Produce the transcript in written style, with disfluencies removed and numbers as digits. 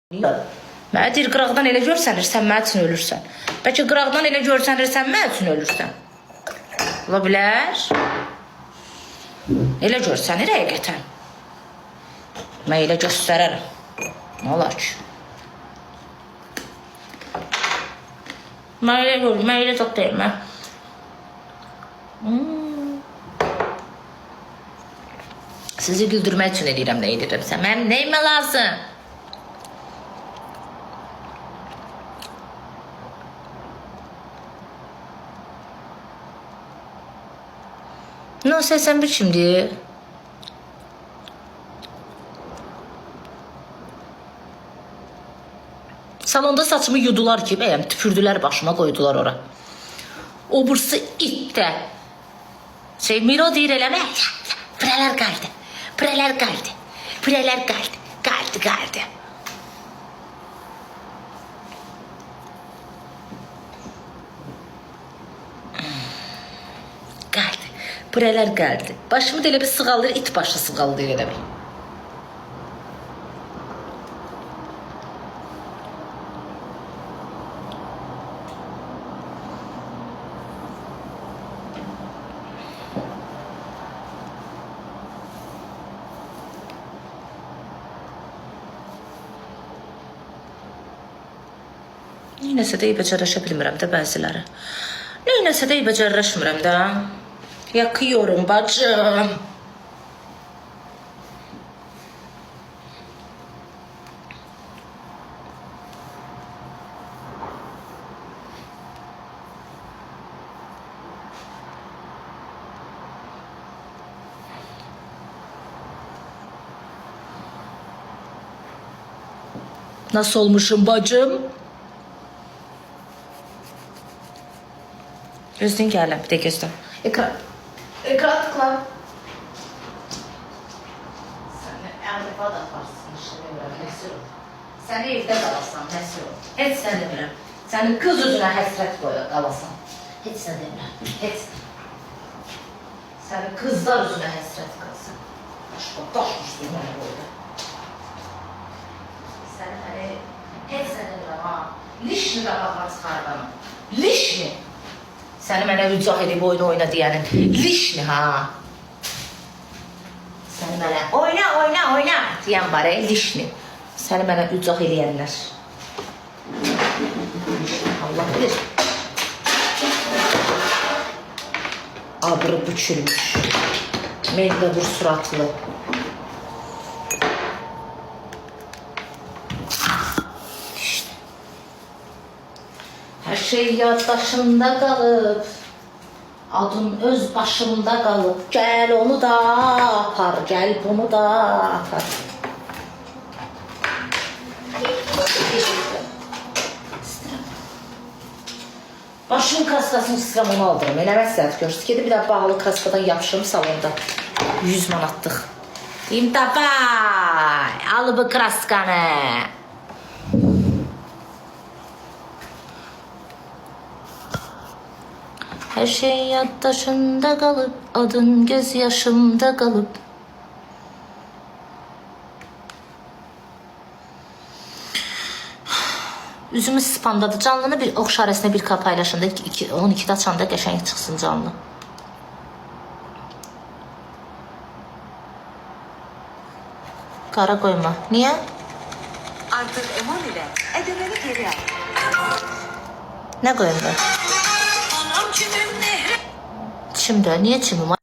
Mənə deyir, qıraqdan elə görsənirsən, mənə üçün ölürsən. Bəlkə qıraqdan elə görsənirsən, mənə üçün ölürsən. Ola bilər. Elə görsənir həqiqətən. Mən elə göstərərəm. Nə olar ki? Mən elə görürüm, mən elə çok deyim mən. Sizi güldürmək üçün eləyirəm, nə edirəmsə. Mənim neyimə lazım? No 81 şimdi. Salonda saçımı yudular ki, bəyəm tüpürdülər başıma, qoydular ora. O bursu it də. Miro deyir eləmə. Pırələr qaldı. Pırələr qaldı. Pırələr qaldı. Qaldı. Pırələr gəldi. Başımı da elə bir sığaldır, it başı sığaldır elə bir. Neynəsə də becərləşə bilmirəm də bəziləri. Neynəsə də becərləşmirəm də. Yakıyorum bacım. Nasıl olmuşum bacım? Gözün gələm, bir də gözdən. Ekran tıkla. Sen evde falan varsın işte Nesir ol. Sen evde kalasın Nesir ol. Hiç sen demirəm. Senin kız yüzüne həsrət kalasın. Hiç sen demirəm. Hiç. Senin kızlar yüzüne həsrət kalasın. Başka taşmış dünyaya koydu. Sen hani hiç sen demirəm ha. Liş mi qabağına çıxardan? Liş mi? Səni mənə rücah edib oyna deyənin lişni ha. Səni mənə oyna deyən var lişni. Səni mənə rücah eləyənlər. Allah bilir. Abrı bükülmüş. Mendebur suratlı. Her şey yaddaşımda qalıb, adın öz başımda qalıb. Gəl onu da apar, gəl bunu da apar. Başım kaskasını sıram onu aldırım. Elə məsləhət görürsünüz. Gedib bir də bağlı kaskadan yapışım salonda. 100 manatlıq. Deyim davay, al bu kraskanı. Her şey yaddaşımda kalıp, adın göz yaşımda kalıp. Üzümüz spamdadır. Canlını bir ox şarəsində bir kap paylaşında 12'də açanda qəşəng çıxsın canlı. Qara koyma. Niye? Artık Emon ile Edemen'i geri al. Ne koyayım ben? Çimde. Niye çimim?